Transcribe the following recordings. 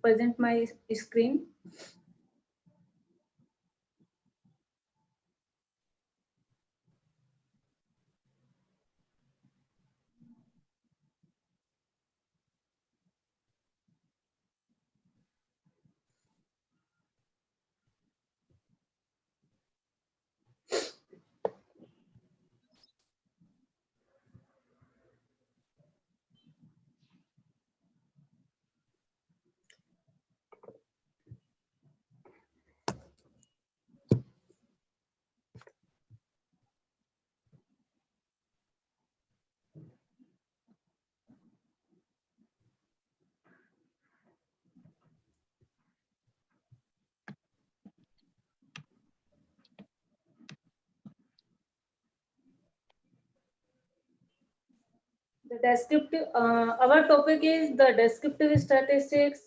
present my screen. The descriptive, our topic is the descriptive statistics,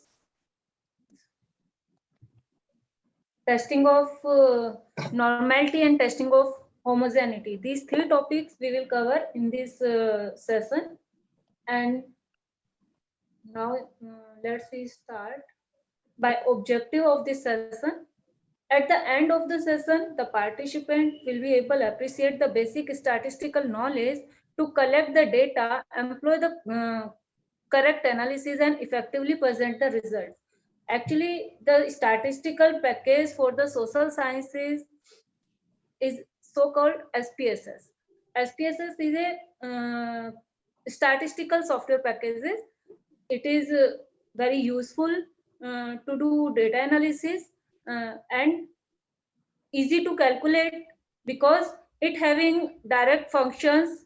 testing of normality and testing of homogeneity. These three topics we will cover in this session. And now let's we start by objective of this session. At the end of the session, the participant will be able to appreciate the basic statistical knowledge to collect the data, employ the correct analysis, and effectively present the results. Actually, the statistical package for the social sciences is so-called SPSS. SPSS is a statistical software package. It is very useful to do data analysis and easy to calculate because it having direct functions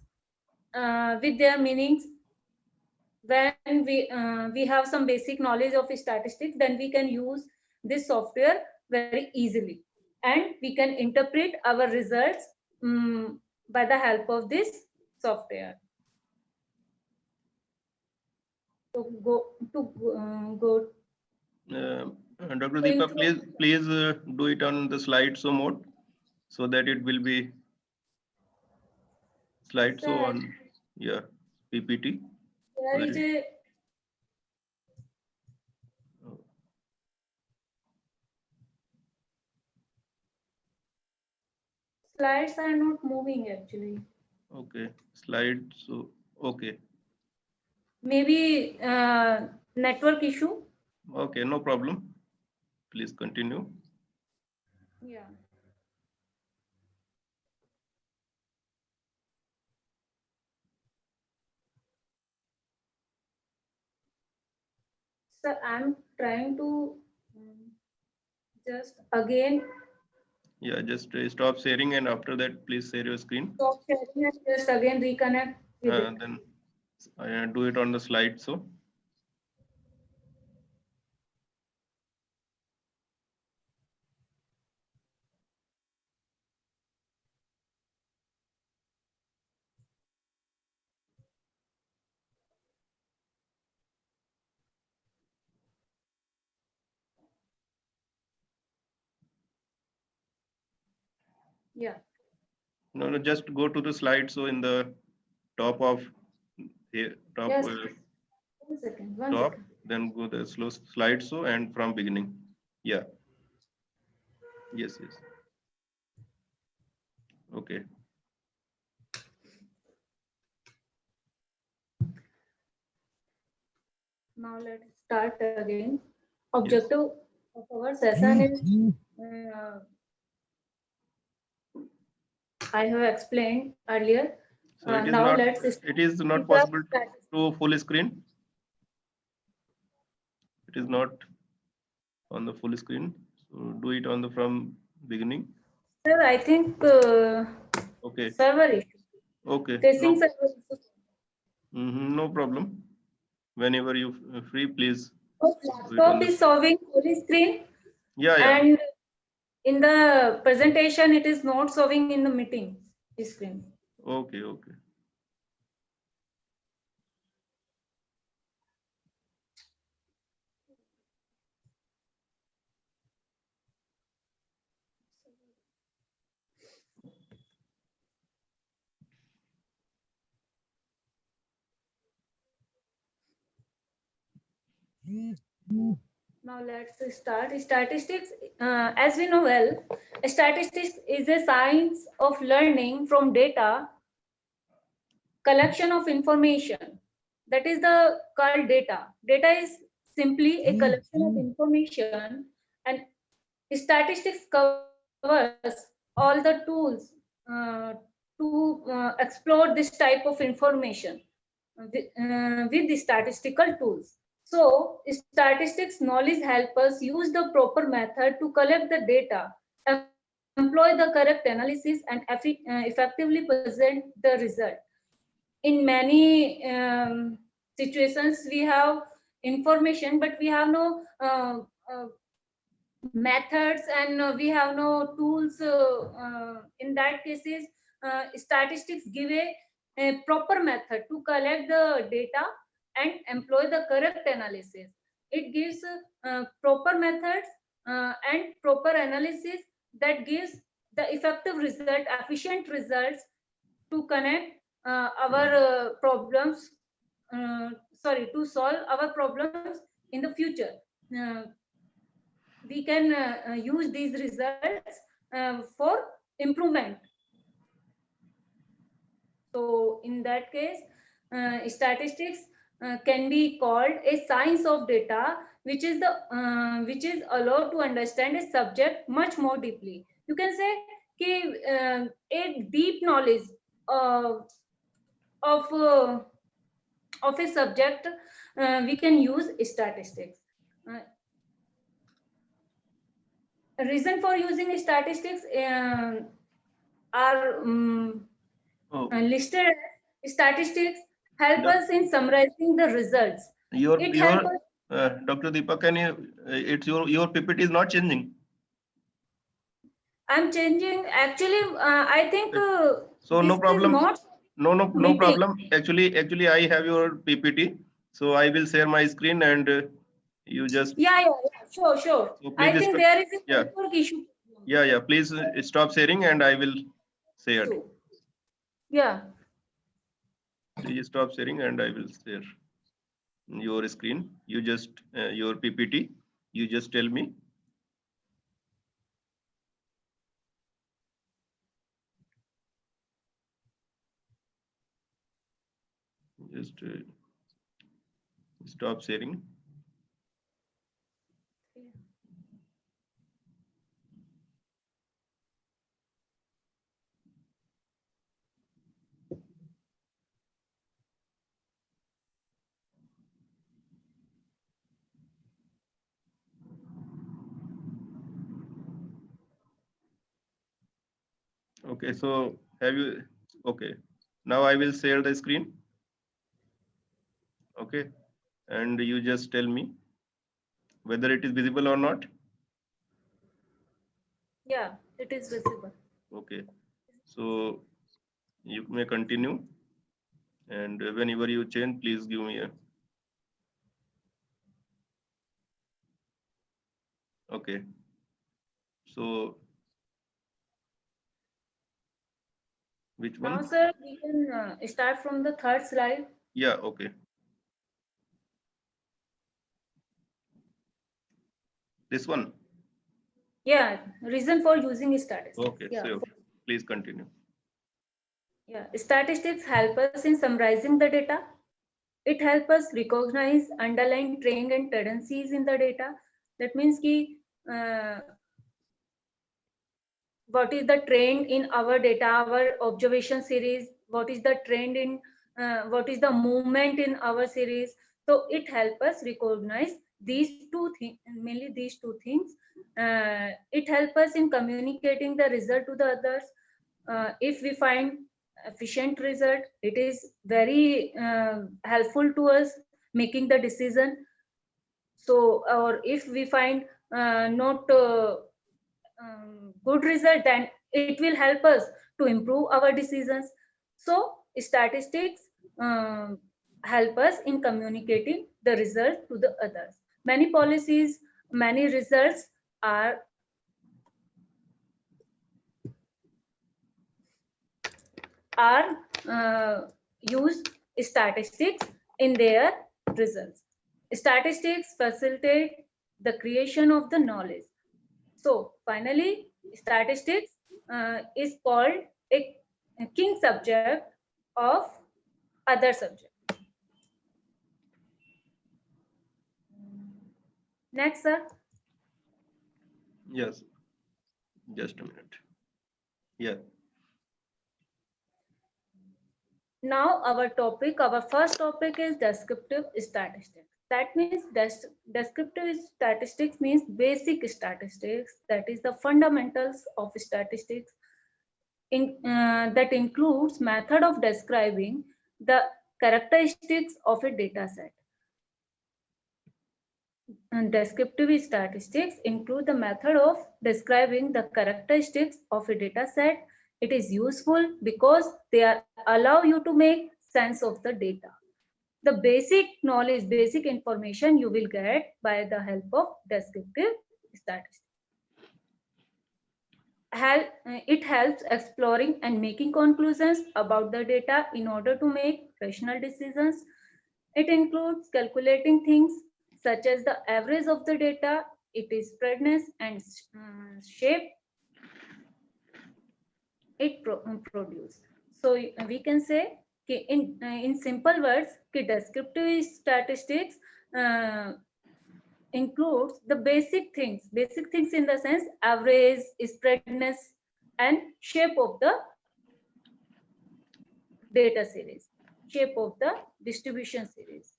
with their meanings. When we have some basic knowledge of statistics, then we can use this software very easily, and we can interpret our results by the help of this software. So go. Dr. Deepa, please do it on the slideshow mode so that it will be slideshow on PPT. There is a slides are not moving actually. Okay, slideshow. Okay. Maybe network issue. Okay, no problem. Please continue. Yeah. So I'm trying to just again. Yeah, just stop sharing, and after that, please share your screen. Stop sharing and just again reconnect with it. Then do it on the slideshow. Yeah. No, just go to the slideshow in the top of here, top. Yes. One second. Top, then go the slow slideshow and from beginning. Yeah. Yes. Okay. Now let's start again. Objective of our session is I have explained earlier. So it is now not. let's. It is not possible to full screen. It is not on the full screen. So do it on the from beginning. Sir, I think okay. Server issue. Okay. Testing no. server issue. No problem. Whenever you free, please. Laptop is showing full screen. Yeah. And in the presentation, it is not showing in the meeting screen. Okay. Now let's start. Statistics, as we know well, statistics is a science of learning from data, collection of information. That is the called data. Data is simply a collection of information, and statistics covers all the tools to explore this type of information with the statistical tools. So statistics knowledge help us use the proper method to collect the data, employ the correct analysis, and effectively present the result. In many situations, we have information, but we have no methods, and we have no tools. In that cases, statistics give a proper method to collect the data and employ the correct analysis. It gives proper methods and proper analysis that gives the effective result, efficient results to connect our problems, to solve our problems in the future. We can use these results for improvement. So in that case, statistics can be called a science of data, which is allowed to understand a subject much more deeply. You can say a deep knowledge of a subject, we can use statistics. Reason for using statistics are listed. Statistics help us in summarizing the results. Dr. Deepak, can you? It's your PPT is not changing. I'm changing. Actually, I think. So no problem. No problem. Actually, I have your PPT. So I will share my screen and you just. Yeah, sure. So I think there is a network issue. Yeah. Please stop sharing and I will share. Yeah. Please stop sharing and I will share your screen. You just your PPT. You just tell me. Just stop sharing. Okay, so have you? Okay, now I will share the screen. Okay, and you just tell me whether it is visible or not. Yeah, it is visible. Okay, so you may continue, and whenever you change, please give me a. Okay, so which one? Now, sir, we can start from the third slide. Yeah, okay. This one? Yeah, reason for using statistics. Okay, yeah. So please continue. Yeah, statistics help us in summarizing the data. It helps us recognize underlying trend and tendencies in the data. That means what is the trend in our data, our observation series, what is the trend in, what is the movement in our series. So it helps us recognize these two things, mainly these two things. It helps us in communicating the result to the others. If we find efficient result, it is very helpful to us making the decision. So, or if we find not good result, then it will help us to improve our decisions. So statistics help us in communicating the result to the others. Many policies, many results are used statistics in their results. Statistics facilitate the creation of the knowledge. So finally, statistics is called a king subject of other subjects. Next, sir. Yes. Just a minute. Yeah. Now our first topic is descriptive statistics. That means descriptive statistics means basic statistics. That is the fundamentals of statistics. That includes method of describing the characteristics of a data set. And descriptive statistics include the method of describing the characteristics of a data set. It is useful because they allow you to make sense of the data. The basic knowledge, basic information you will get by the help of descriptive statistics. It helps exploring and making conclusions about the data in order to make rational decisions. It includes calculating things such as the average of the data, its spreadness and shape it produces. So we can say in simple words, descriptive statistics includes the basic things in the sense average, spreadness and shape of the data series, shape of the distribution series.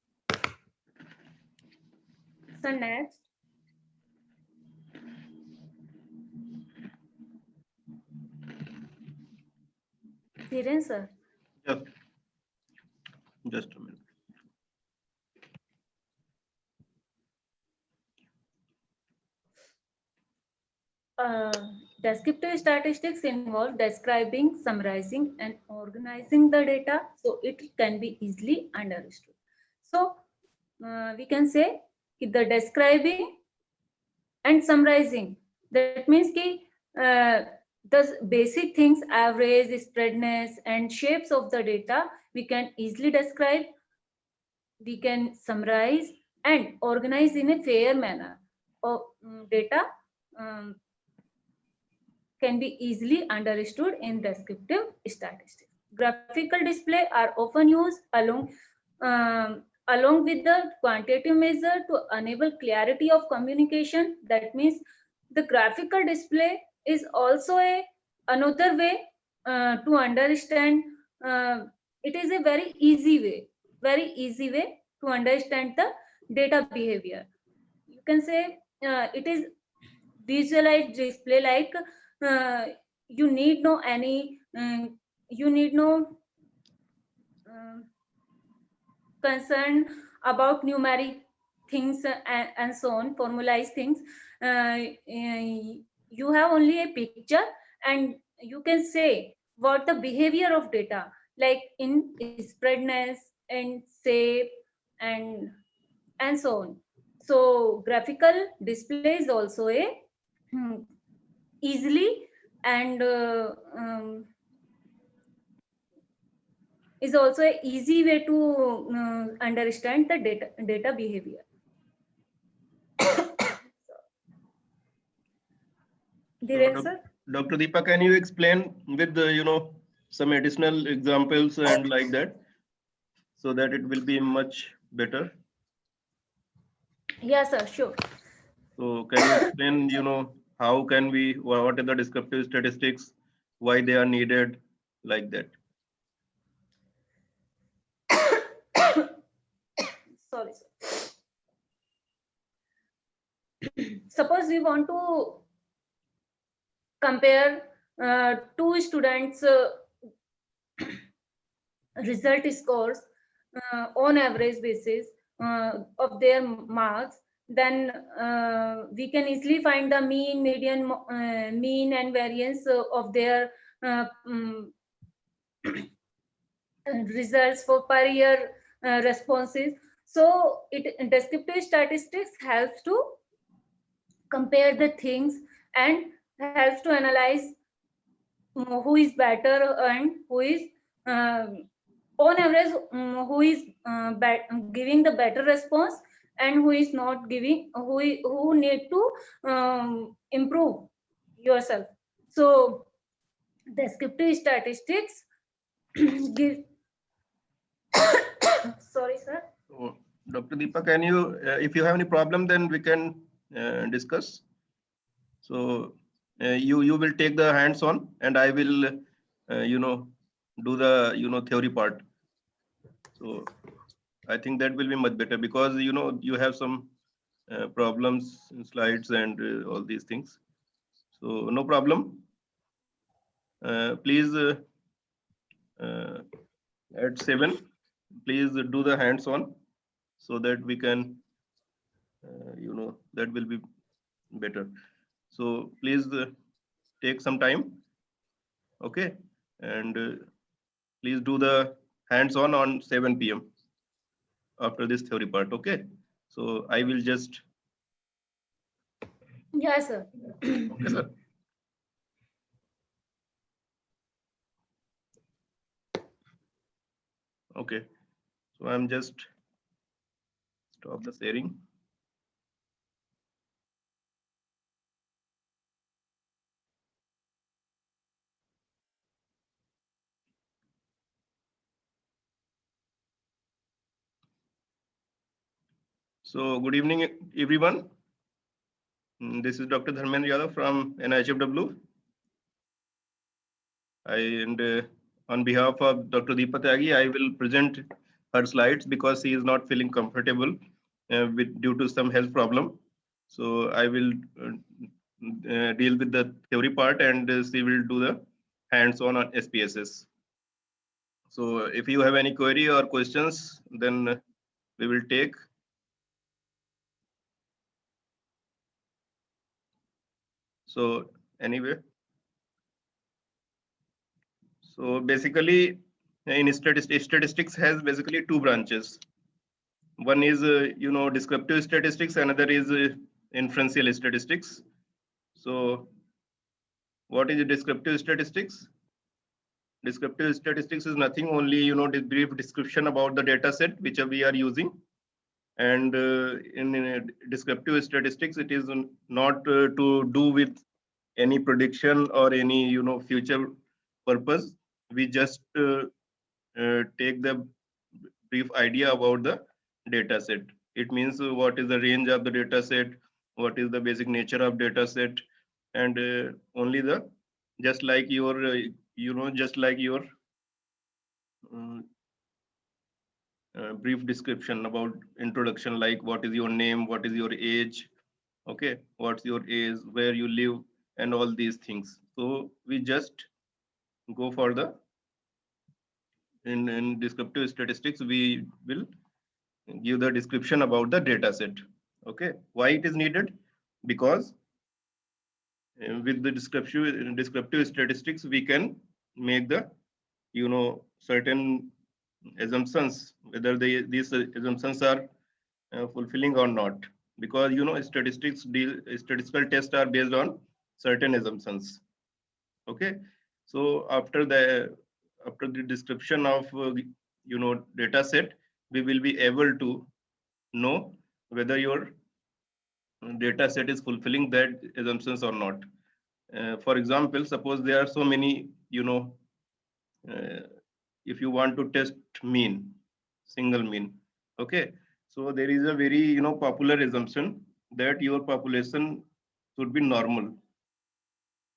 So next, Dhiren sir. Yeah. Just a minute. Descriptive statistics involve describing, summarizing, and organizing the data so it can be easily understood. So we can say the describing and summarizing. That means the basic things, average, spreadness, and shapes of the data we can easily describe, we can summarize and organize in a fair manner. Data um, can be easily understood in descriptive statistics. Graphical display are often used along with the quantitative measure to enable clarity of communication. That means the graphical display is also another way to understand. It is a very easy way to understand the data behavior. You can say it is visualized display like uh, you need no any you need no concern about numeric things and so on, formalized things. You have only a picture and you can say what the behavior of data like in spreadness and shape and so on. So graphical display is also a easily and is also an easy way to understand the data behavior. Dhiren sir? Dr. Deepa, can you explain with the, some additional examples and like that, so that it will be much better? Yes, sir, sure. So can you explain, how can we, what are the descriptive statistics, why they are needed, like that? Sorry, sir. Suppose we want to compare two students' result scores on average basis of their marks, then we can easily find the mean, median, mean and variance of their results for per year responses. So descriptive statistics helps to compare the things and helps to analyze who is better and who is on average who is giving the better response and who is not giving, who need to improve yourself. So descriptive statistics give sorry sir. So, Dr. Deepa, can you, if you have any problem, then we can discuss. So you will take the hands on, and I will, do the theory part. So I think that will be much better, because you have some problems in slides and all these things. So no problem. Please at 7, please do the hands on, so that we can, that will be better. So please take some time, okay, and please do the hands on 7 p.m. after this theory part, okay. So I will just, Yes sir. okay sir. Okay, so I'm just stop the sharing. So good evening, everyone. This is Dr. Dharmendra Yadav from NIHFW. And on behalf of Dr. Deepa Tyagi, I will present her slides, because she is not feeling comfortable due to some health problem. So I will deal with the theory part, and she will do the hands-on SPSS. So if you have any query or questions, then we will take. So anyway, so basically in statistics has basically 2 branches. One is descriptive statistics, another is inferential statistics. So what is descriptive statistics? Descriptive statistics is nothing, only the brief description about the data set which we are using. And in descriptive statistics, it is not to do with any prediction or any future purpose. We just take the brief idea about the data set. It means what is the range of the data set, what is the basic nature of data set, and only the just like your brief description about introduction, like what is your name, what is your age, okay, what's your age, where you live, and all these things. So we just go for the in descriptive statistics, we will give the description about the data set. Okay, why it is needed? Because with the descriptive statistics, we can make the certain assumptions, whether these assumptions are fulfilling or not. Because statistical tests are based on certain assumptions. Okay, so after the description of data set, we will be able to know whether your data set is fulfilling that assumptions or not. For example, suppose there are so many, if you want to test mean, single mean, okay. So there is a very popular assumption that your population should be normal.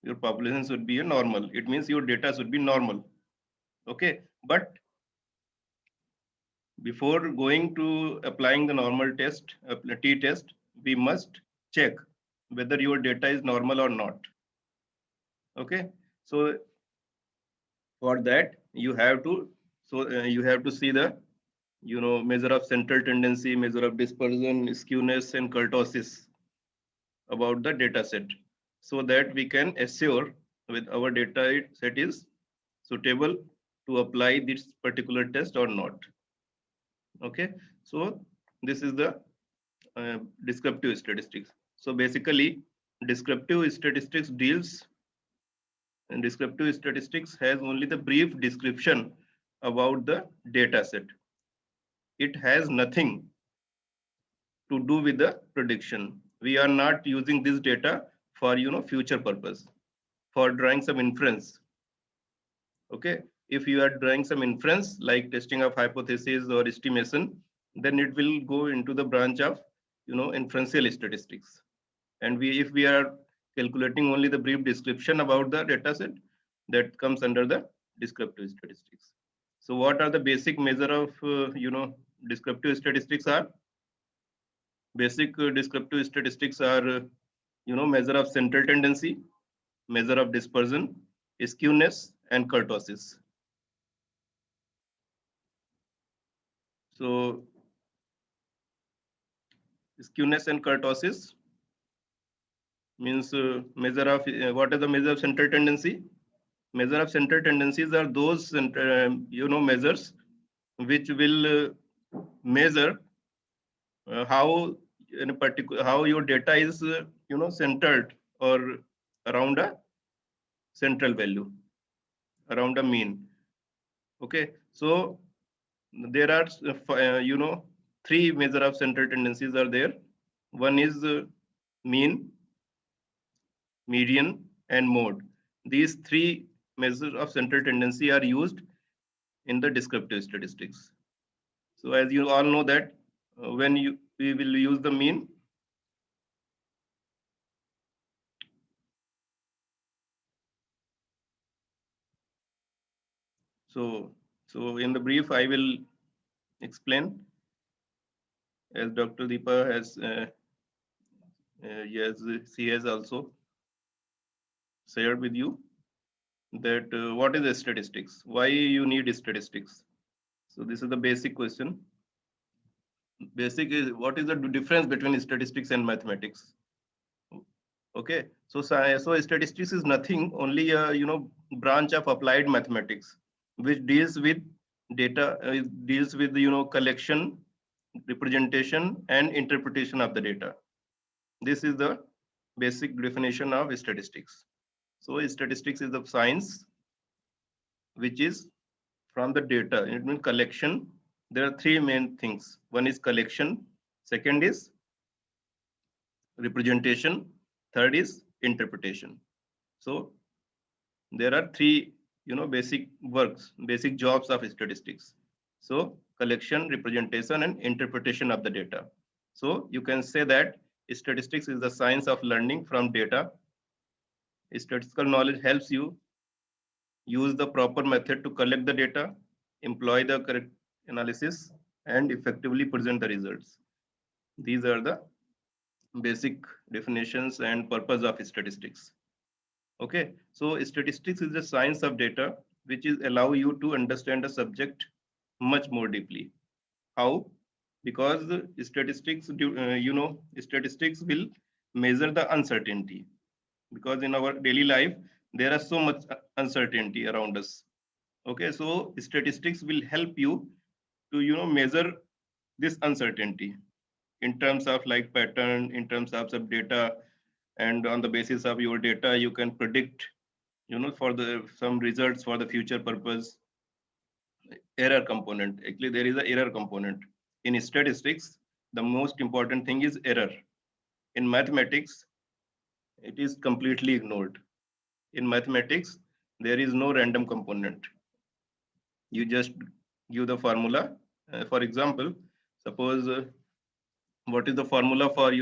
Your population should be a normal. It means your data should be normal. Okay, but before going to applying the normal test, t-test, we must check whether your data is normal or not. Okay, so for that you have to see the measure of central tendency, measure of dispersion, skewness, and kurtosis about the data set, so that we can assure with our data set is suitable to apply this particular test or not. Okay, so this is the descriptive statistics. So basically, descriptive statistics deals, and descriptive statistics has only the brief description about the data set. It has nothing to do with the prediction. We are not using this data for future purpose, for drawing some inference. Okay, if you are drawing some inference like testing of hypothesis or estimation, then it will go into the branch of inferential statistics. And if we are calculating only the brief description about the data set, that comes under the descriptive statistics. So what are the basic measure of descriptive statistics are? Basic descriptive statistics are measure of central tendency, measure of dispersion, skewness, and kurtosis. So skewness and kurtosis means measure of what is the measure of central tendency? Measure of central tendencies are those measures which will measure how in a particular how your data is centered or around a central value, around a mean. Okay, so there are three measure of central tendencies are there. One is mean, median, and mode. These three measures of central tendency are used in the descriptive statistics. So as you all know that when we will use the mean, so in the brief I will explain, as Dr. Deepa has yes, she has also shared with you that what is statistics, why you need statistics. So this is the basic question. Basic is what is the difference between statistics and mathematics. Okay, so statistics is nothing, only a branch of applied mathematics which deals with data, deals with collection, representation, and interpretation of the data. This is the basic definition of statistics. So statistics is the science which is from the data. It means collection. There are three main things. One is collection, second is representation, third is interpretation. So there are three basic works, basic jobs of statistics. So collection, representation, and interpretation of the data. So you can say that statistics is the science of learning from data. Statistical knowledge helps you use the proper method to collect the data, employ the correct analysis, and effectively present the results. These are the basic definitions and purpose of statistics. Okay, so statistics is the science of data which is allow you to understand a subject much more deeply. How? Because statistics statistics will measure the uncertainty, because in our daily life there are so much uncertainty around us. Okay, so statistics will help you to measure this uncertainty in terms of like pattern, in terms of some data, and on the basis of your data you can predict for the some results for the future purpose. Error component, actually there is an error component in statistics. The most important thing is error. In mathematics it is completely ignored. In mathematics there is no random component. You just give the formula. For example, suppose what is the formula for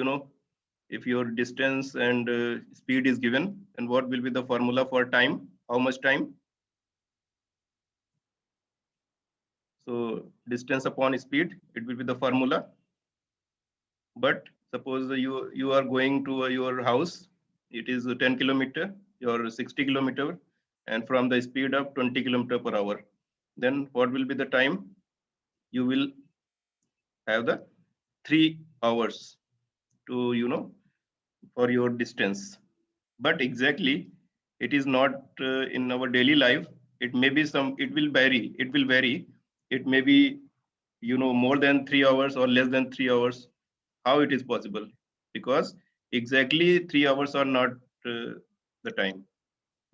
if your distance and speed is given, and what will be the formula for time, how much time? So distance upon speed, it will be the formula. But suppose you are going to your house, it is 10 kilometer or 60 kilometer, and from the speed of 20 kilometer per hour, then what will be the time? You will have the 3 hours to for your distance. But exactly it is not in our daily life. It may be it will vary. It may be more than 3 hours or less than 3 hours. How it is possible? Because exactly 3 hours are not the time,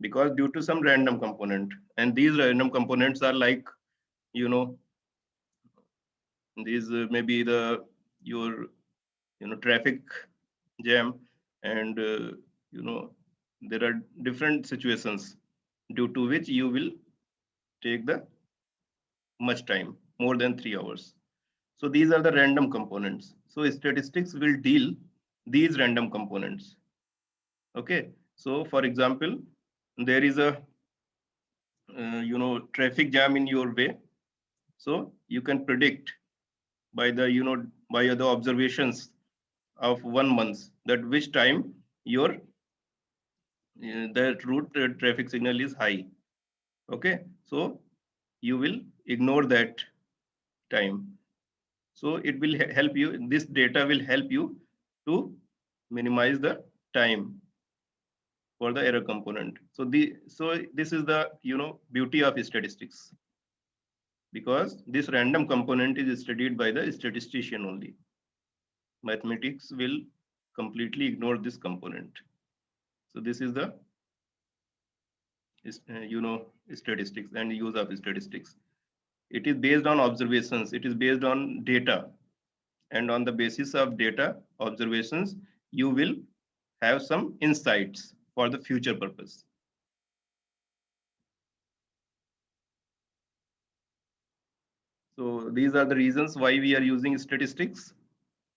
because due to some random component, and these random components are like these maybe your traffic jam, and there are different situations due to which you will take the much time, more than 3 hours. So these are the random components. So statistics will deal these random components. Okay. So for example, there is a traffic jam in your way. So you can predict by the by the observations of 1 month that which time your that route traffic signal is high. Okay. So you will ignore that time. So it will help you, this data will help you to minimize the time for the error component. So this is the beauty of statistics, because this random component is studied by the statistician only. Mathematics will completely ignore this component. So this is the statistics and use of statistics. It is based on observations, it is based on data, and on the basis of data observations you will have some insights for the future purpose. So these are the reasons why we are using statistics.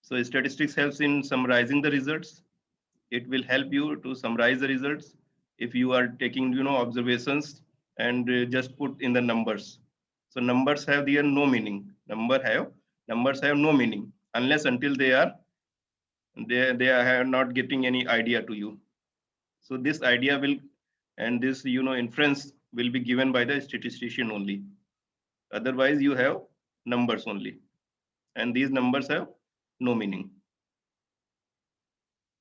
So statistics helps in summarizing the results. It will help you to summarize the results if you are taking observations and just put in the numbers. So numbers have their no meaning. Numbers have no meaning unless until they are not getting any idea to you. So this idea will, and this inference will be given by the statistician only. Otherwise you have numbers only, and these numbers have no meaning.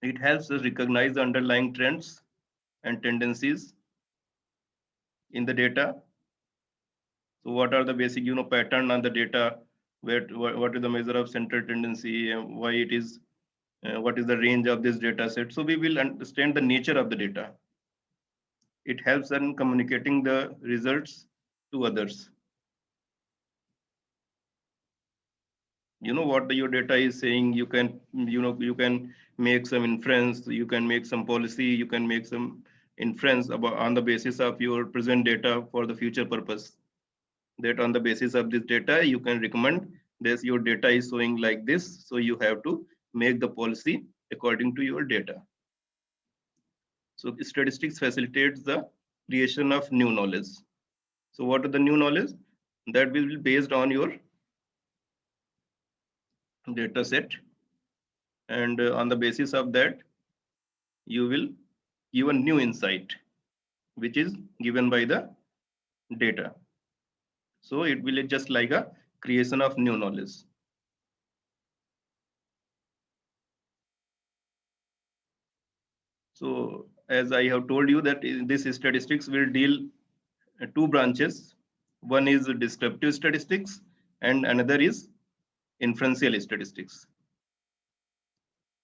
It helps us recognize the underlying trends and tendencies in the data. So what are the basic pattern on the data? What is the measure of central tendency, and why it is, what is the range of this data set? So we will understand the nature of the data. It helps in communicating the results to others. What your data is saying, you can make some inference, you can make some policy, you can make some inference about on the basis of your present data for the future purpose. That on the basis of this data you can recommend this, your data is showing like this, so you have to make the policy according to your data. So statistics facilitates the creation of new knowledge. So what are the new knowledge? That will be based on your data set, and on the basis of that you will give a new insight which is given by the data. So it will just like a creation of new knowledge. So as I have told you that this statistics will deal two branches. One is descriptive statistics and another is inferential statistics.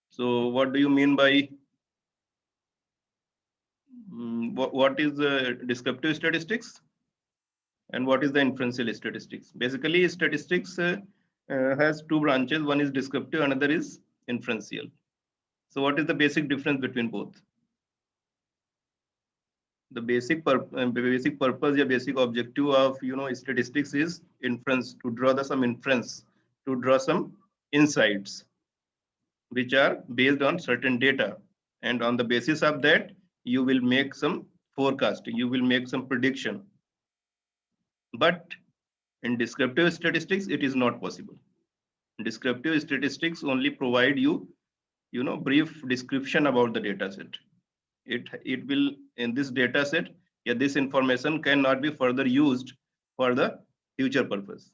So what do you mean by what is descriptive statistics and what is the inferential statistics? Basically statistics has two branches. One is descriptive, another is inferential. So what is the basic difference between both? The basic purpose or basic objective of statistics is inference, to draw some inference, to draw some insights which are based on certain data, and on the basis of that you will make some forecasting, you will make some prediction. But in descriptive statistics it is not possible. Descriptive statistics only provide you brief description about the data set. It will, in this data set, this information cannot be further used for the future purpose.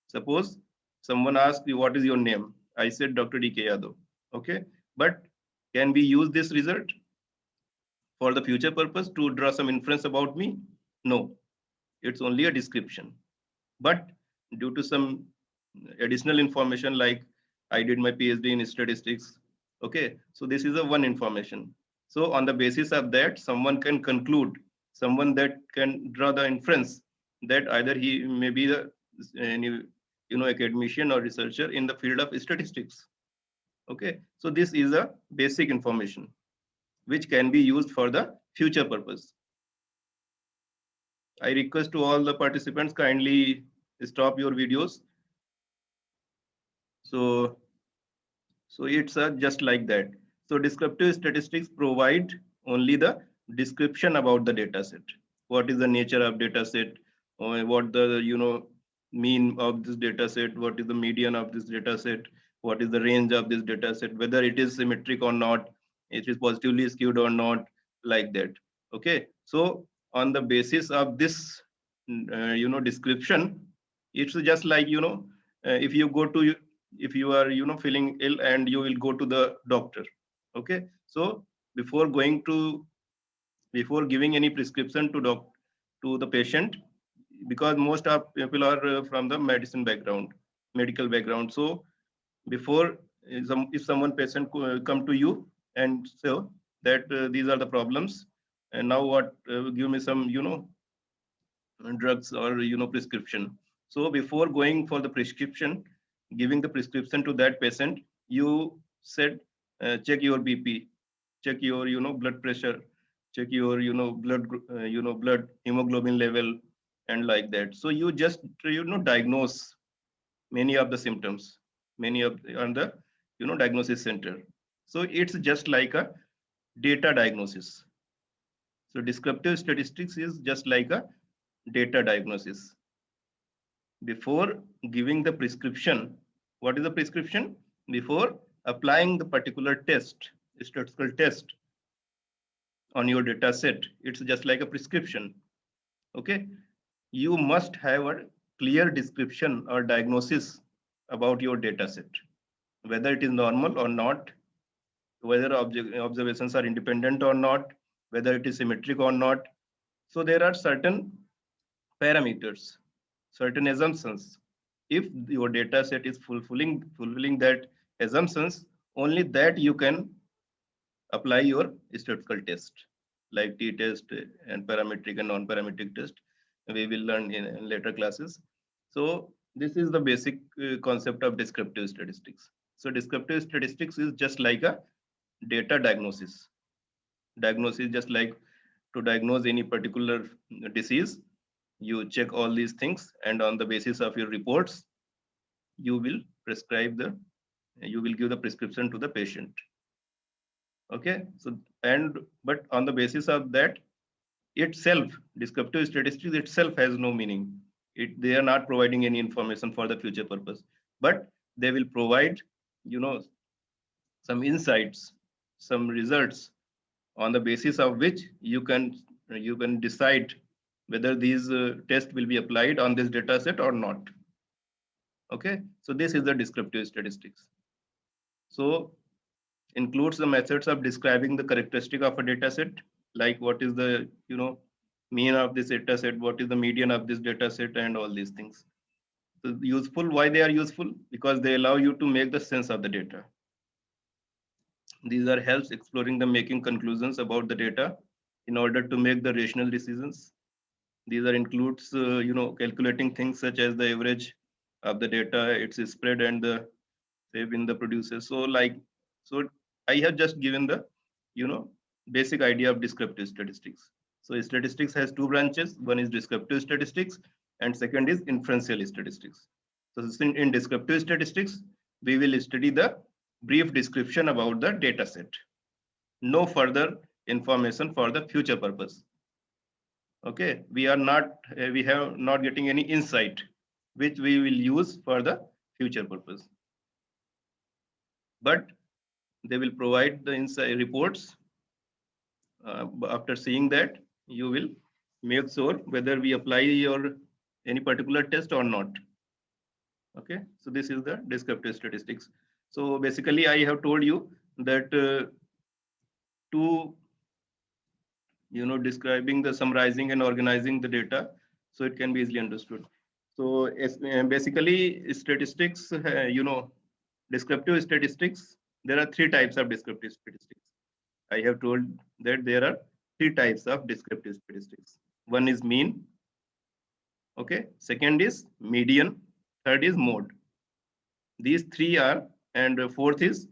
Suppose someone asks you, what is your name? I said Dr. D.K. Yadav. Okay, but can we use this result for the future purpose to draw some inference about me? No, it's only a description. But due to some additional information, like I did my PhD in statistics, okay, so this is a one information. So on the basis of that, someone can conclude, someone that can draw the inference that either he may be the academician or researcher in the field of statistics. Okay, so this is a basic information which can be used for the future purpose. I request to all the participants, kindly stop your videos. So it's just like that. So descriptive statistics provide only the description about the data set. What is the nature of data set? Or what the mean of this data set? What is the median of this data set? What is the range of this data set? Whether it is symmetric or not, it is positively skewed or not, like that. Okay. So on the basis of this, description, it's just like if you go to if you are feeling ill and you will go to the doctor. Okay, so before giving any prescription to the patient, because most of people are from the medical background. So before if someone patient come to you and so that these are the problems, and now what, give me some drugs or prescription. So before going for the prescription, giving the prescription to that patient, you said, check your BP, check your blood pressure, check your blood hemoglobin level, and like that. So you just diagnose many of the symptoms, many of on the diagnosis center. So it's just like a data diagnosis. So descriptive statistics is just like a data diagnosis. Before giving the prescription, what is the prescription? Before applying the particular test, statistical test on your data set, it's just like a prescription. Okay, you must have a clear description or diagnosis about your data set, whether it is normal or not, whether observations are independent or not, whether it is symmetric or not. So there are certain parameters, certain assumptions. If your data set is fulfilling that assumptions, only that you can apply your statistical test, like t-test and parametric and non-parametric test. We will learn in later classes. So this is the basic concept of descriptive statistics. So descriptive statistics is just like a data diagnosis. Diagnosis just like to diagnose any particular disease. You check all these things, and on the basis of your reports, you will give the prescription to the patient. Okay, so but on the basis of that itself, descriptive statistics itself has no meaning. They are not providing any information for the future purpose, but they will provide some insights, some results, on the basis of which you can decide whether these tests will be applied on this data set or not. Okay, so this is the descriptive statistics. So includes the methods of describing the characteristic of a data set, like what is the mean of this data set, what is the median of this data set, and all these things. So useful, why they are useful? Because they allow you to make the sense of the data. These are helps exploring the making conclusions about the data in order to make the rational decisions. These are includes calculating things such as the average of the data, its spread, and the save in the producers. So I have just given the basic idea of descriptive statistics. So statistics has two branches. One is descriptive statistics, and second is inferential statistics. So in descriptive statistics, we will study the brief description about the data set. No further information for the future purpose. Okay, we have not getting any insight which we will use for the future purpose, but they will provide the insight reports. After seeing that, you will make sure whether we apply your any particular test or not. Okay, so this is the descriptive statistics. So basically I have told you that to describing the summarizing and organizing the data so it can be easily understood. So basically statistics, descriptive statistics, there are three types of descriptive statistics. I have told that there are three types of descriptive statistics. One is mean, okay, second is median, third is mode. These three are, and fourth is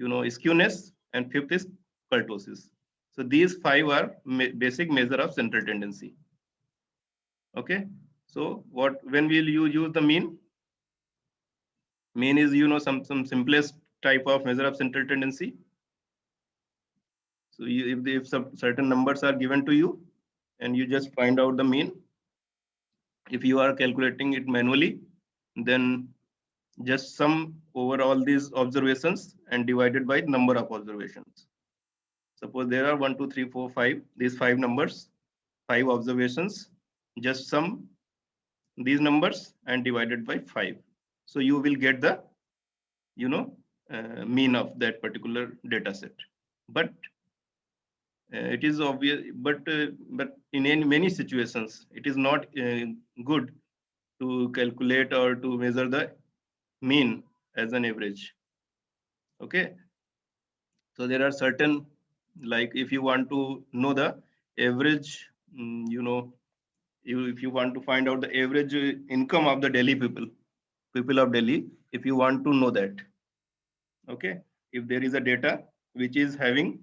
skewness, and fifth is kurtosis. So these 5 are basic measure of central tendency. Okay. So when will you use the mean? Mean is some simplest type of measure of central tendency. So if some certain numbers are given to you and you just find out the mean, if you are calculating it manually, then just sum over all these observations and divided by number of observations. Suppose there are 1, 2, 3, 4, 5, these 5 numbers, 5 observations, just sum these numbers and divided by 5. So you will get the mean of that particular data set. But it is obvious, but in many situations it is not good to calculate or to measure the mean as an average. Okay. So there are certain, like if you want to know the average, if you want to find out the average income of the Delhi people of Delhi, if you want to know that, okay, if there is a data which is having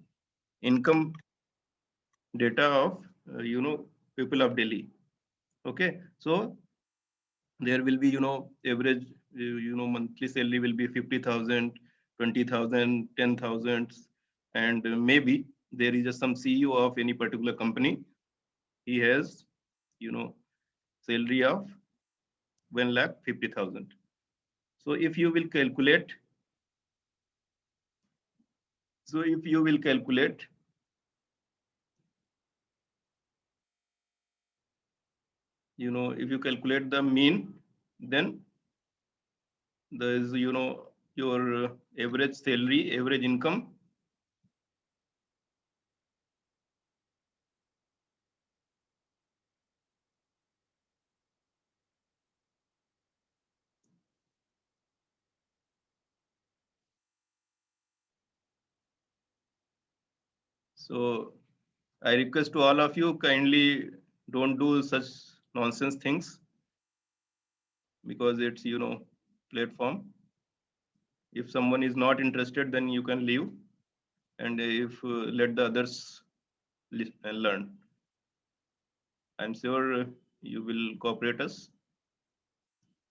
income data of people of Delhi, okay, so there will be average monthly salary will be 50,000, 20,000, 10,000, and maybe there is some CEO of any particular company, he has salary of 1,50,000. So if you will calculate, if you calculate the mean, then there is your average salary, average income. So I request to all of you, kindly don't do such nonsense things, because it's platform. If someone is not interested, then you can leave, and if let the others learn. I'm sure you will cooperate us.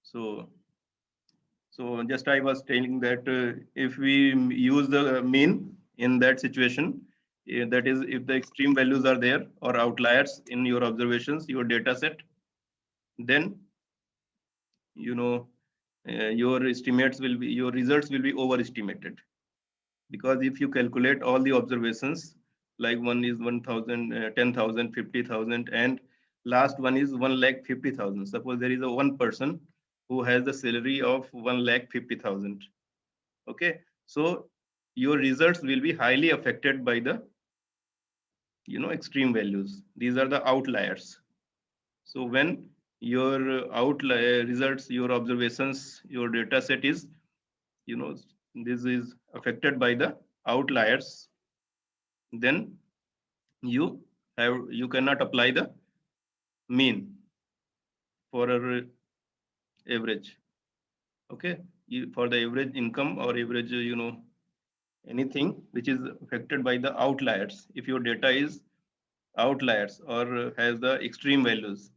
So just I was telling that if we use the mean in that situation, that is if the extreme values are there or outliers in your observations, your data set, then your results will be overestimated. Because if you calculate all the observations, like one is 1,000, 10,000, 50,000, and last one is 1,50,000. Suppose there is a one person who has the salary of 1,50,000. Okay, so your results will be highly affected by the extreme values. These are the outliers. So when your outlier results, your observations, your data set is this is affected by the outliers, then you cannot apply the mean for a average. Okay, for the average income or average anything which is affected by the outliers, if your data is outliers or has the extreme values,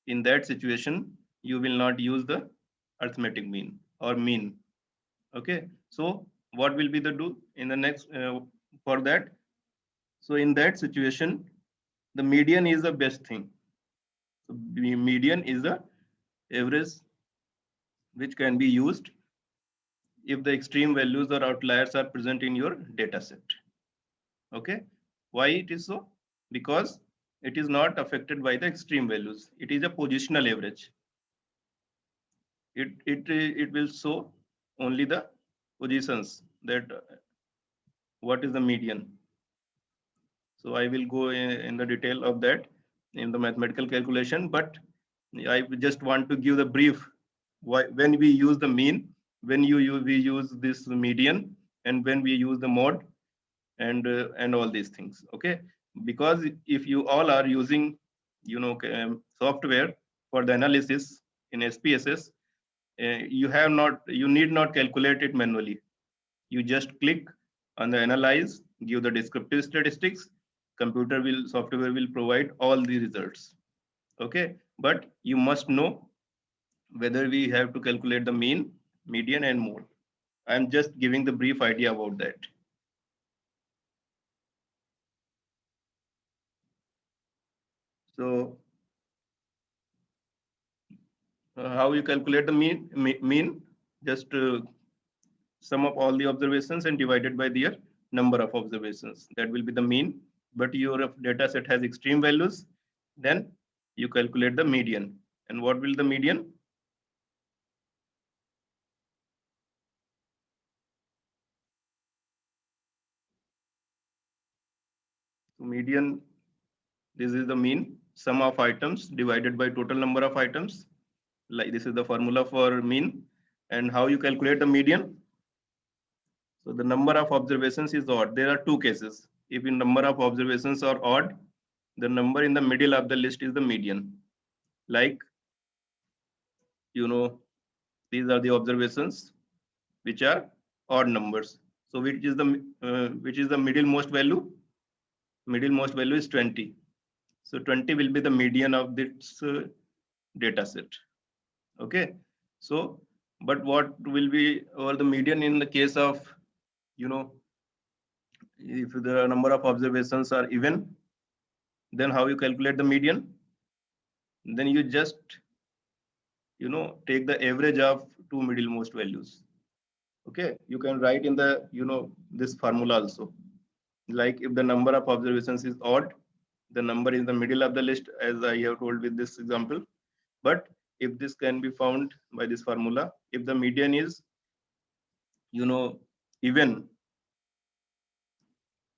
in that situation you will not use the arithmetic mean or mean. Okay, so what will be the do in the next for that? So in that situation, the median is the best thing. So the median is the average which can be used if the extreme values or outliers are present in your data set. Okay, why it is so? Because it is not affected by the extreme values. It is a positional average. It will show only the positions, that what is the median. So I will go in the detail of that in the mathematical calculation, but I just want to give the brief why when we use the mean, when we use this median, and when we use the mode, and all these things. Okay, because if you all are using software for the analysis in SPSS, you need not calculate it manually. You just click On the analyze, give the descriptive statistics, software will provide all the results. Okay, but you must know whether we have to calculate the mean, median, and mode. I'm just giving the brief idea about that. So how you calculate the mean? Just sum up all the observations and divided by their number of observations. That will be the mean. But your data set has extreme values, then you calculate the median. And what will the median? So median, this is the mean, sum of items divided by total number of items. Like this is the formula for mean. And how you calculate the median? So the number of observations is odd. There are two cases. If the number of observations are odd, the number in the middle of the list is the median. Like, these are the observations which are odd numbers. So which is the middlemost value? Middlemost value is 20. So 20 will be the median of this data set. Okay. So, but what will be or the median in the case of, if the number of observations are even, then how you calculate the median? Then you just, take the average of two middlemost values. Okay. You can write in the, this formula also. Like if the number of observations is odd, the number in the middle of the list, as I have told with this example. But if this can be found by this formula, if the median is, even,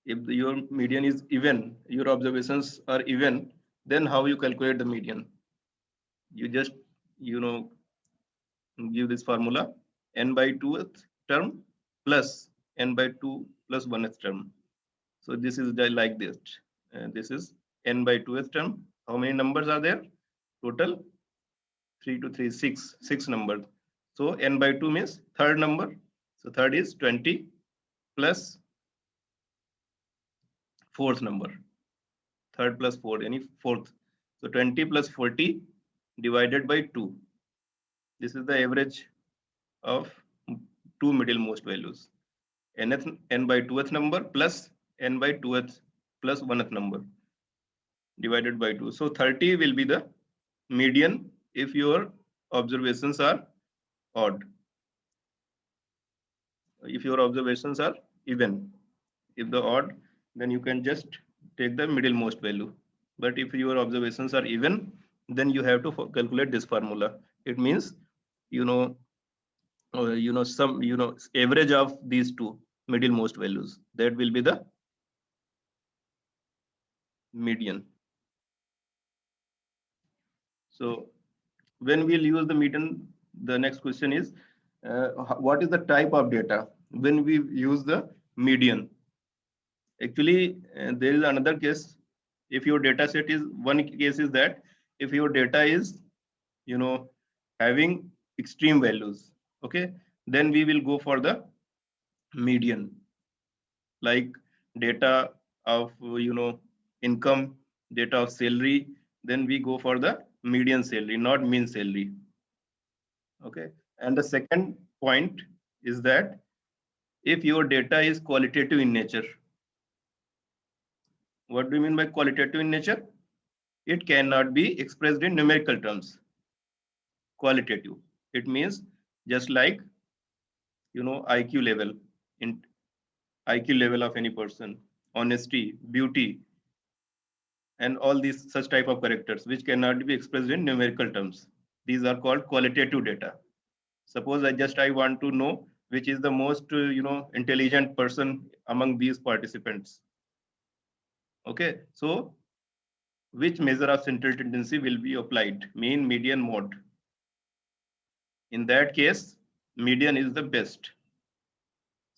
if your median is even, your observations are even, then how you calculate the median? You just, give this formula, n by 2th term plus n by 2 plus 1th term. So this is like this. This is n by 2th term. How many numbers are there? Total 3 to 3, 6 numbers. So n by 2 means third number. So third is 20 plus fourth number. Third plus fourth, any fourth. So 20 plus 40 divided by 2. This is the average of two middlemost values. N by 2th number plus n by 2th plus 1th number divided by 2. So 30 will be the median if your observations are odd. If your observations are even, if the odd, then you can just take the middlemost value. But if your observations are even, then you have to calculate this formula. It means, some, average of these two middlemost values. That will be the median. So when we'll use the median, the next question is, what is the type of data when we use the median? Actually, there is another case. If your data set is, one case is that if your data is, having extreme values, okay, then we will go for the median. Like data of, income, data of salary, then we go for the median salary, not mean salary. Okay. And the second point is that if your data is qualitative in nature. What do you mean by qualitative in nature? It cannot be expressed in numerical terms. Qualitative. It means just like, IQ level, in IQ level of any person, honesty, beauty, and all these such type of characters which cannot be expressed in numerical terms. These are called qualitative data. Suppose I want to know which is the most, intelligent person among these participants. Okay, so which measure of central tendency will be applied? Mean, median, mode. In that case, median is the best.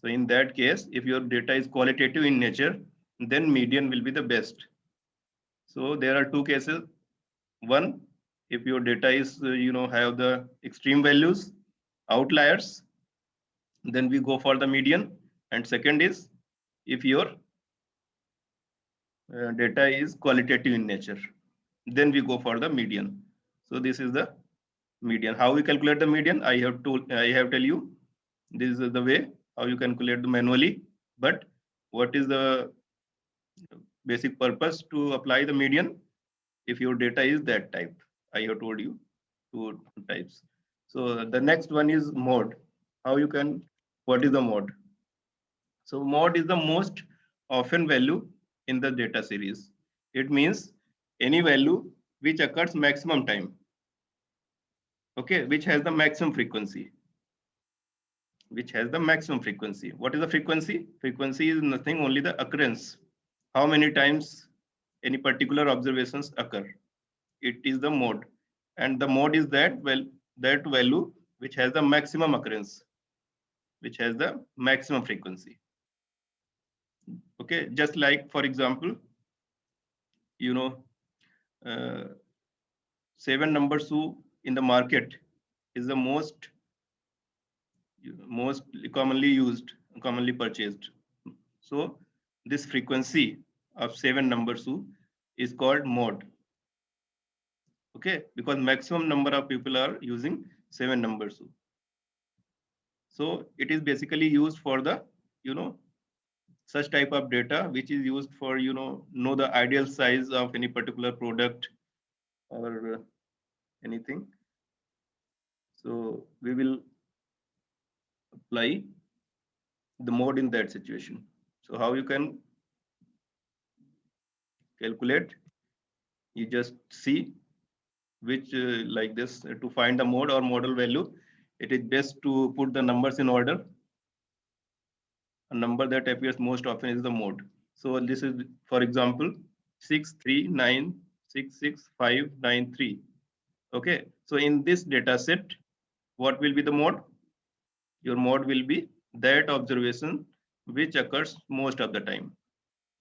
So in that case, if your data is qualitative in nature, then median will be the best. So there are two cases. One, if your data is, have the extreme values, outliers, then we go for the median. And second is, if your data is qualitative in nature. Then we go for the median. So this is the median. How we calculate the median? I have tell you, this is the way how you calculate the manually. But what is the basic purpose to apply the median? If your data is that type, I have told you two types. So the next one is mode. How you can, what is the mode? So mode is the most often value in the data series. It means any value which occurs maximum time, okay, which has the maximum frequency. Which has the maximum frequency. What is the frequency? Frequency is nothing, only the occurrence. How many times any particular observations occur. It is the mode. And the mode is that, well, that value which has the maximum occurrence, which has the maximum frequency. Okay, just like, for example, you know, 7 number Su in the market is the most commonly used, commonly purchased. So this frequency of 7 number Su is called mode. Okay, because maximum number of people are using 7 number Su. So it is basically used for the, such type of data which is used for, know the ideal size of any particular product or anything. So we will apply the mode in that situation. So how you can calculate? You just see which like this to find the mode or model value. It is best to put the numbers in order. A number that appears most often is the mode. So this is, for example, 639666593. Okay, so in this data set, what will be the mode? Your mode will be that observation which occurs most of the time.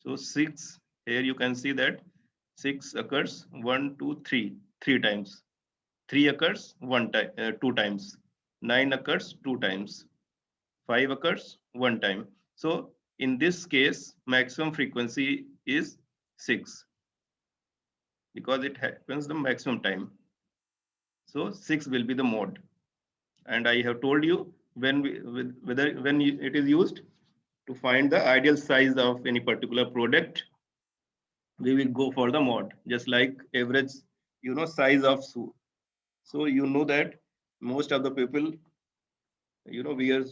So 6, here you can see that 6 occurs 1, 2, 3, 3 times. 3 occurs 2 times. 9 occurs 2 times. 5 occurs 1 time. So in this case, maximum frequency is 6 because it happens the maximum time. So 6 will be the mode. And I have told you when it is used to find the ideal size of any particular product, we will go for the mode, just like average, size of Su. So you know that most of the people, we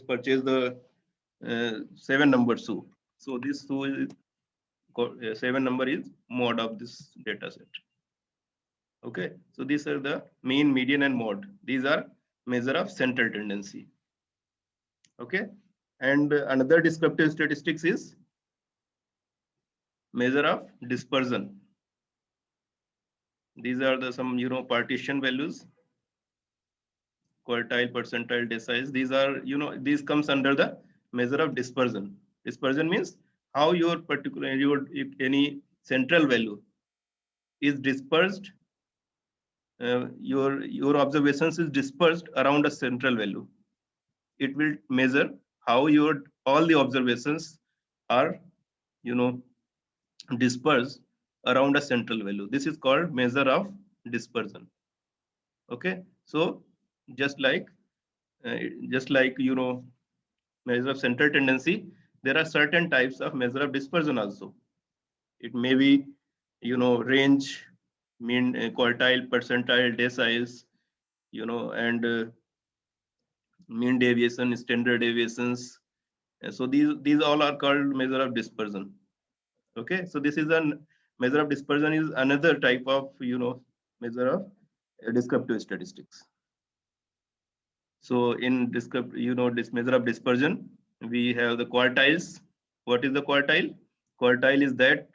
purchase the 7 number Su. So this Su is 7 number is mode of this data set. Okay, so these are the mean, median, and mode. These are measure of central tendency. Okay, and another descriptive statistics is measure of dispersion. These are the some partition values, quartile, percentile, deciles. These are these comes under the measure of dispersion. Dispersion means how your particular if any central value is dispersed. Your observations is dispersed around a central value. It will measure how all the observations are dispersed around a central value. This is called measure of dispersion. Okay, so just like measure of central tendency, there are certain types of measure of dispersion also. It may be range, mean, quartile, percentile, deciles, and mean deviation, standard deviations. And so these all are called measure of dispersion. Okay, so this is a measure of dispersion is another type of measure of descriptive statistics. So in this measure of dispersion, we have the quartiles. What is the quartile? Quartile is that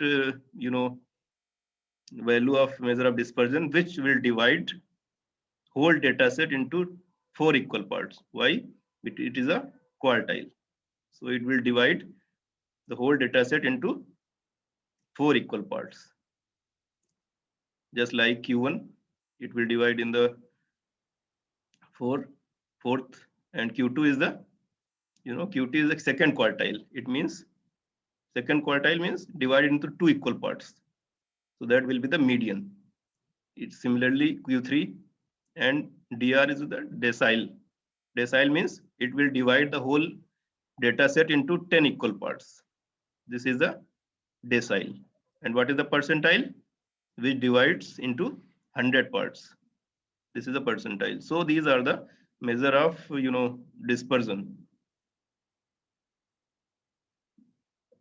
value of measure of dispersion which will divide whole data set into 4 equal parts. Why? It is a quartile. So it will divide the whole data set into 4 equal parts. Just like Q1, it will divide in the fourth, and Q2 is the Q2 is the second quartile. It means Second quartile means divided into 2 equal parts. So that will be the median. It's similarly Q3 and DR is the decile. Decile means it will divide the whole data set into 10 equal parts. This is the decile. And what is the percentile? Which divides into 100 parts. This is a percentile. So these are the measure of dispersion.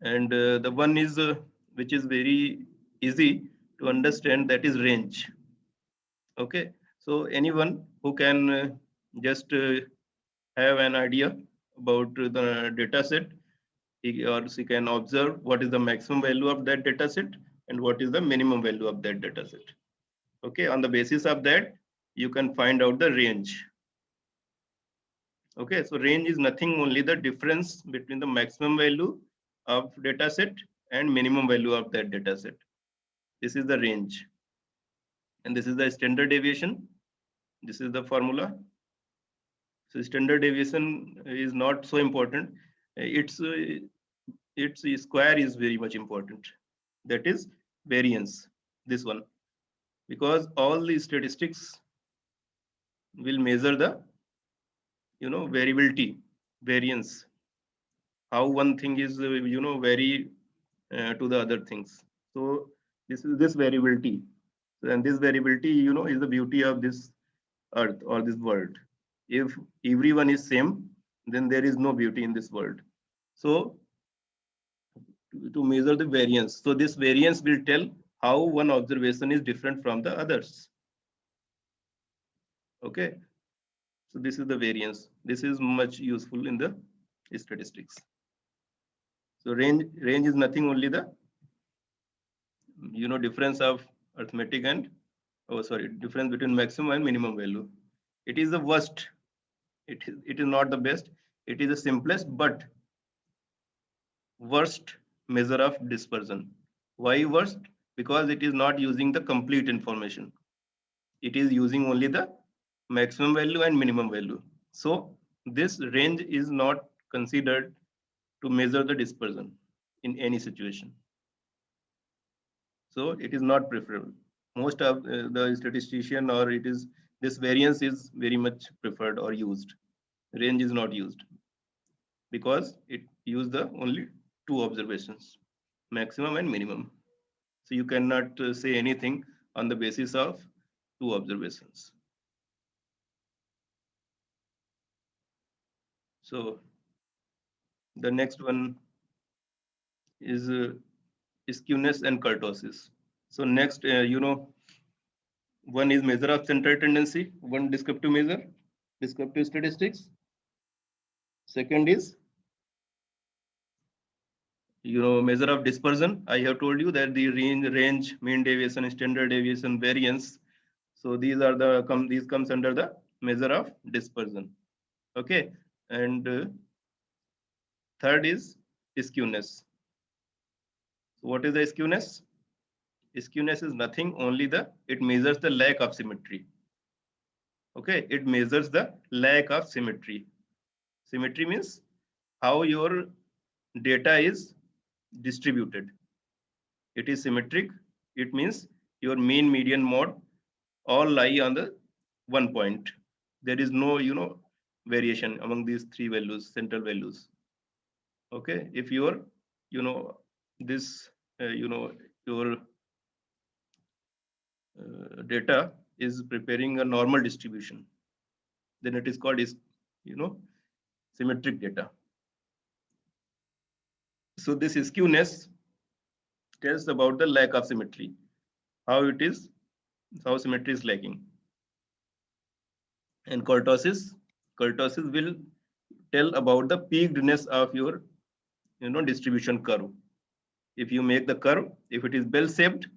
And the one is which is very easy to understand, that is range. Okay, so anyone who can just have an idea about the data set, he or she can observe what is the maximum value of that data set and what is the minimum value of that data set. Okay, on the basis of that, you can find out the range. Okay, so range is nothing, only the difference between the maximum value of data set and minimum value of that data set. This is the range. And this is the standard deviation. This is the formula. So standard deviation is not so important. Its square is very much important. That is variance, this one. Because all the statistics will measure the variability, variance, how one thing is vary to the other things. So this is this variability, and this variability is the beauty of this earth or this world. If everyone is same, then there is no beauty in this world. So to measure the variance, so this variance will tell how one observation is different from the others. Okay, so this is the variance. This is much useful in the statistics. So range is nothing, only the difference of arithmetic and difference between maximum and minimum value. It is the worst. It is not the best. It is the simplest but worst measure of dispersion. Why worst? Because it is not using the complete information. It is using only the maximum value and minimum value. So this range is not considered to measure the dispersion in any situation. So it is not preferable. Most of the statistician, or it is this variance is very much preferred or used. Range is not used because it used the only two observations, maximum and minimum. So you cannot say anything on the basis of two observations. So the next one is skewness and kurtosis. So next, one is measure of central tendency, one descriptive measure, descriptive statistics. Second is measure of dispersion. I have told you that the range, mean deviation, standard deviation, variance. So these are these comes under the measure of dispersion. Okay, and third is skewness. So what is the skewness? Skewness is nothing, only it measures the lack of symmetry. Okay, it measures the lack of symmetry. Symmetry means how your data is distributed. It is symmetric. It means your mean, median, mode all lie on the one point. There is no variation among these three values, central values. Okay, if your this your data is preparing a normal distribution, then it is called symmetric data. So this skewness tells about the lack of symmetry, how symmetry is lacking. And kurtosis will tell about the peakedness of your distribution curve. If you make the curve, if it is bell shaped,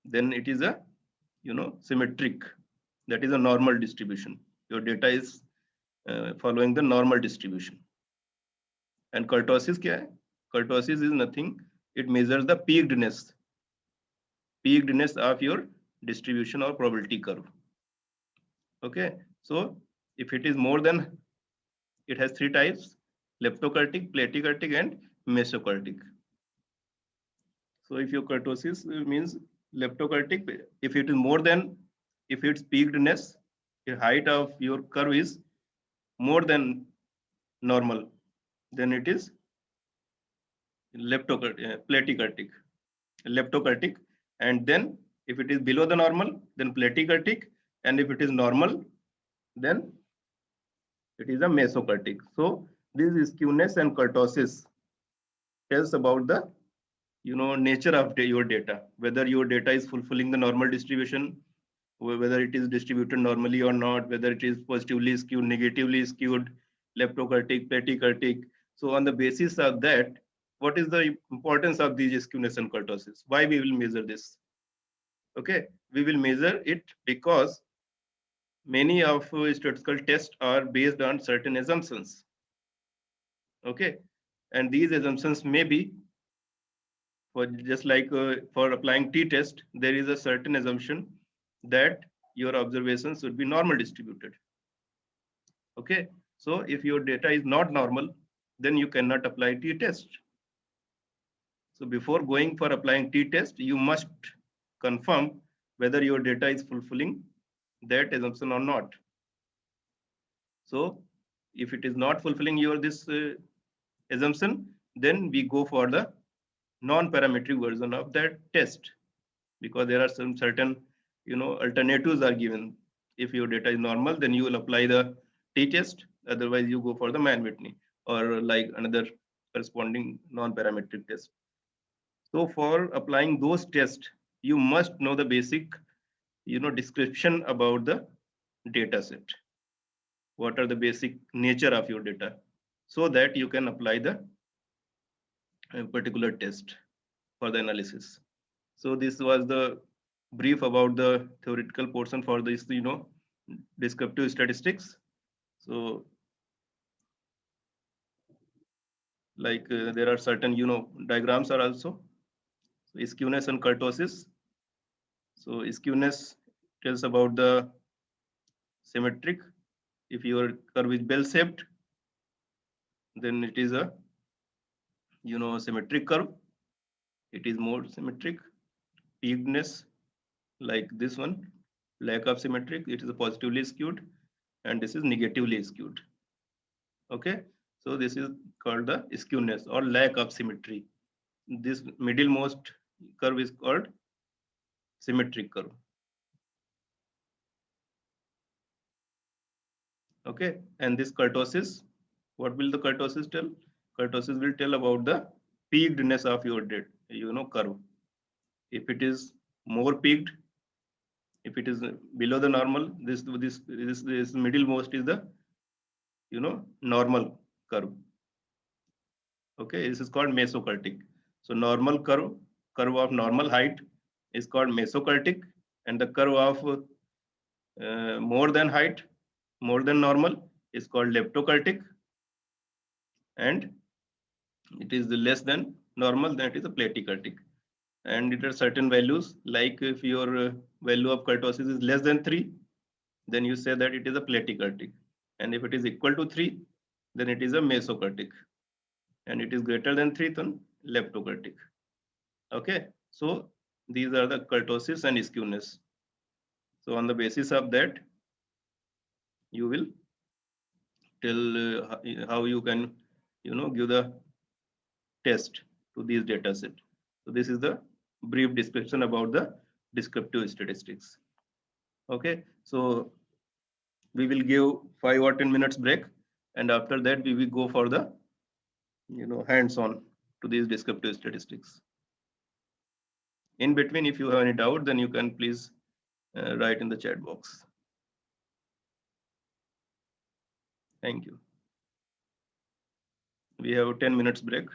then it is a symmetric, that is a normal distribution. Your data is following the normal distribution. And kurtosis kya hai? Kurtosis is nothing, it measures the peakedness of your distribution or probability curve. Okay, so if it is more than, it has three types: leptokurtic, platykurtic, and mesokurtic. So if your kurtosis means leptokurtic, if it is more than, if its peakedness, the height of your curve is more than normal, then it is platykurtic, leptokurtic. And then if it is below the normal, then platykurtic. And if it is normal, then it is a mesokurtic. So this skewness and kurtosis tells about the nature of your data, whether your data is fulfilling the normal distribution, whether it is distributed normally or not, whether it is positively skewed, negatively skewed, leptokurtic, platykurtic. So on the basis of that, what is the importance of these skewness and kurtosis? Why we will measure this? Okay, we will measure it because many of statistical tests are based on certain assumptions. Okay, and these assumptions may be, for just like for applying t-test, there is a certain assumption that your observations should be normal distributed. Okay, so if your data is not normal, then you cannot apply t-test. So before going for applying t-test, you must confirm whether your data is fulfilling that assumption or not. So if it is not fulfilling your this assumption, then we go for the non-parametric version of that test, because there are some certain alternatives are given. If your data is normal, then you will apply the t-test. Otherwise, you go for the Mann-Whitney or like another corresponding non-parametric test. So for applying those tests, you must know the basic description about the data set. What are the basic nature of your data, so that you can apply the particular test for the analysis. So this was the brief about the theoretical portion for this descriptive statistics. So like there are certain diagrams are also. So skewness and kurtosis. So skewness tells about the symmetric. If your curve is bell shaped, then it is a symmetric curve. It is more symmetric. Peakedness, like this one, lack of symmetric, it is a positively skewed, and this is negatively skewed. Okay, so this is called the skewness or lack of symmetry. This middlemost curve is called symmetric curve. Okay, and this kurtosis, what will the kurtosis tell? Kurtosis will tell about the peakedness of your curve. If it is more peaked, if it is below the normal, this middlemost is the normal curve. Okay, this is called mesokurtic. So normal curve of normal height is called mesokurtic, and the curve of more than height, more than normal, is called leptokurtic, and it is less than normal, then it is a platykurtic. And it are certain values, like if your value of kurtosis is less than 3, then you say that it is a platykurtic, and if it is equal to 3, then it is a mesokurtic, and it is greater than 3, then leptokurtic. Okay, so these are the kurtosis and skewness. So on the basis of that, you will tell how you can give the test to these data set. So this is the brief description about the descriptive statistics. Okay, so we will give 5 or 10 minutes break, and after that we will go for the hands-on to these descriptive statistics. In between, if you have any doubt, then you can please write in the chat box. Thank you. We have a 10 minutes break.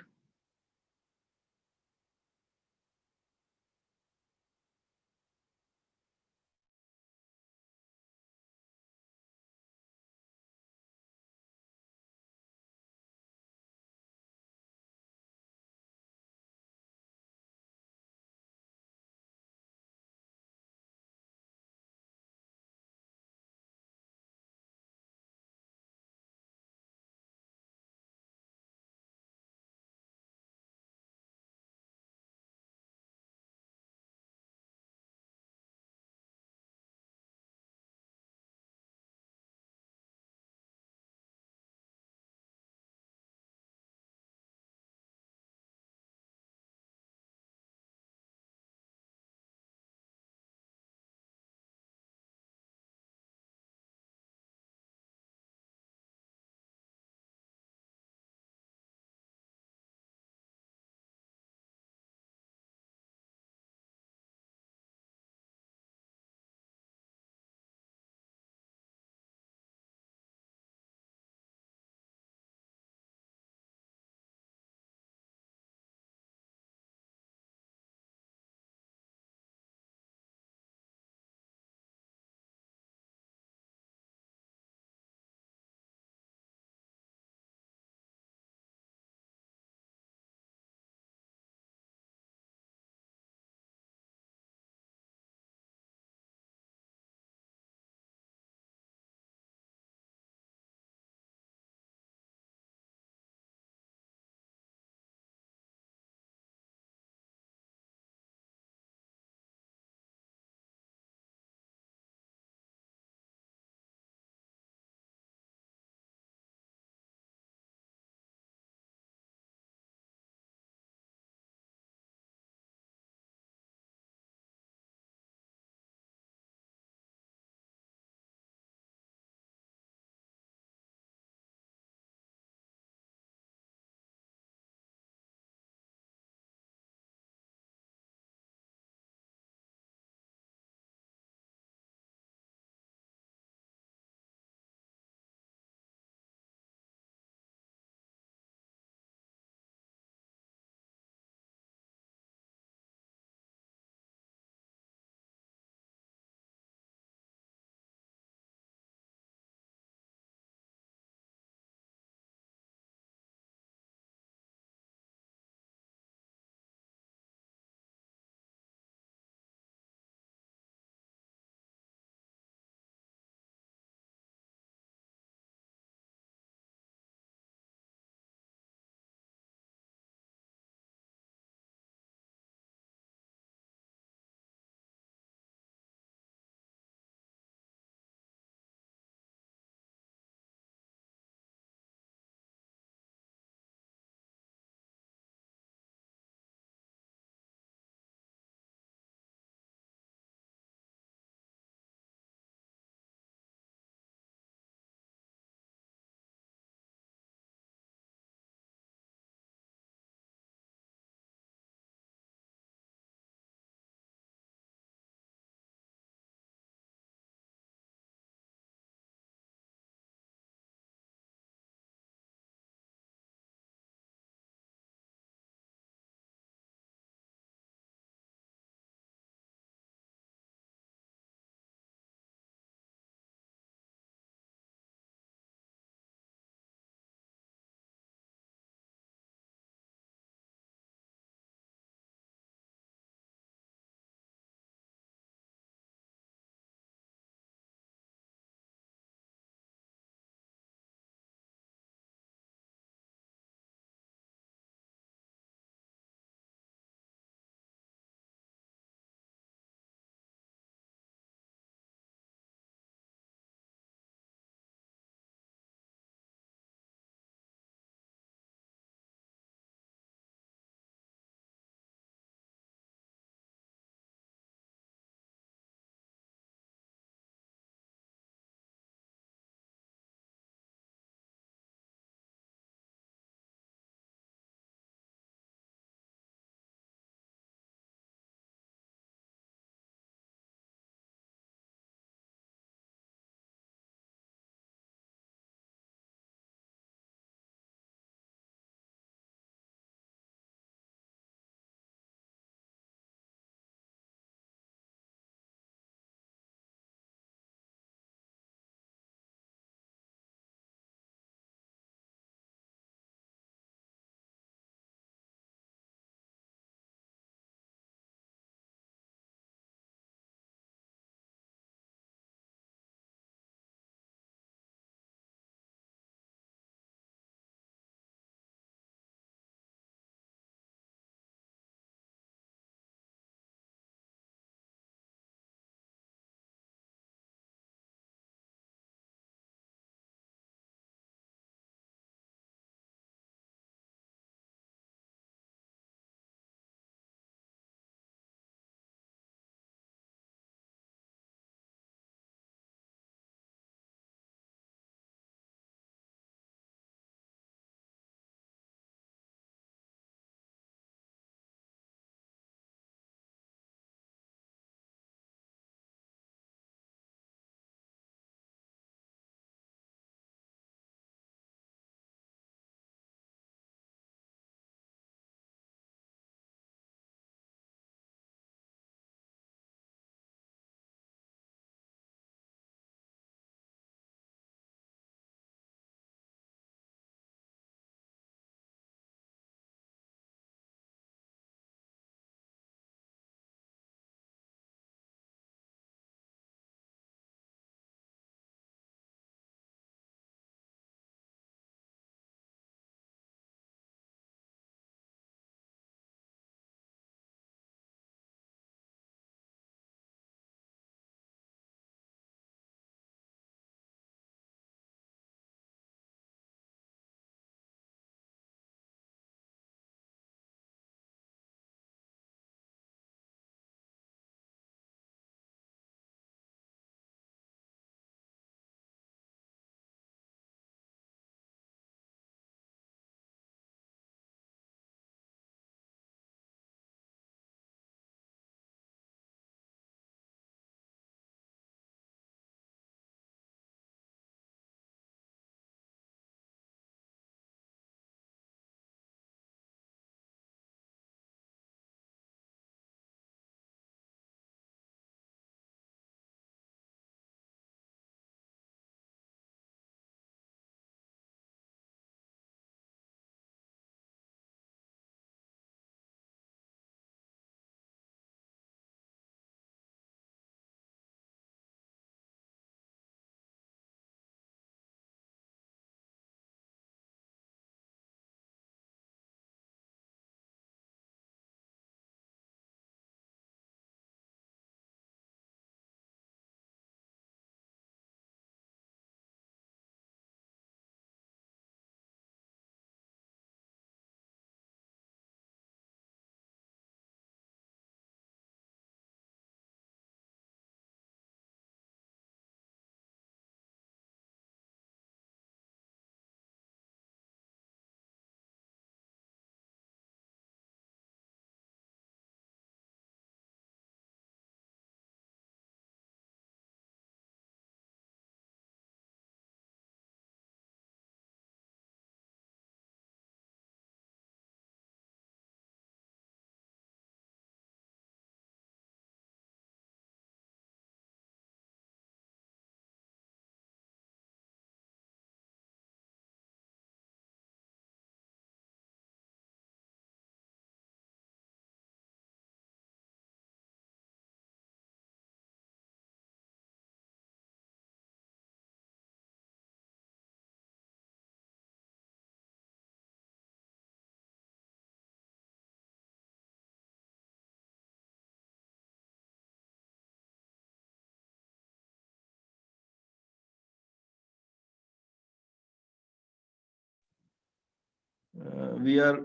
we are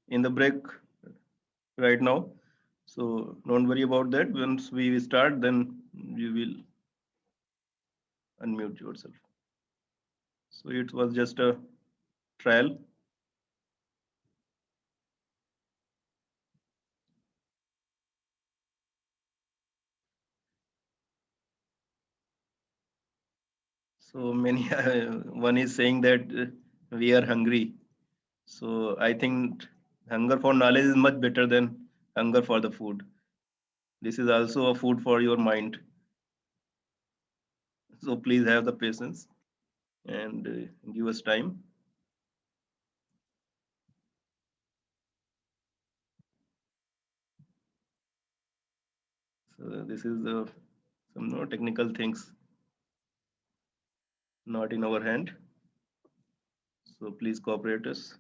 in the break right now. So don't worry about that. Once we start, then you will unmute yourself. So it was just a trial. So many, one is saying that we are hungry. So I think hunger for knowledge is much better than hunger for the food. This is also a food for your mind. So please have the patience and give us time. So this is some no technical things not in our hand. So please cooperate us.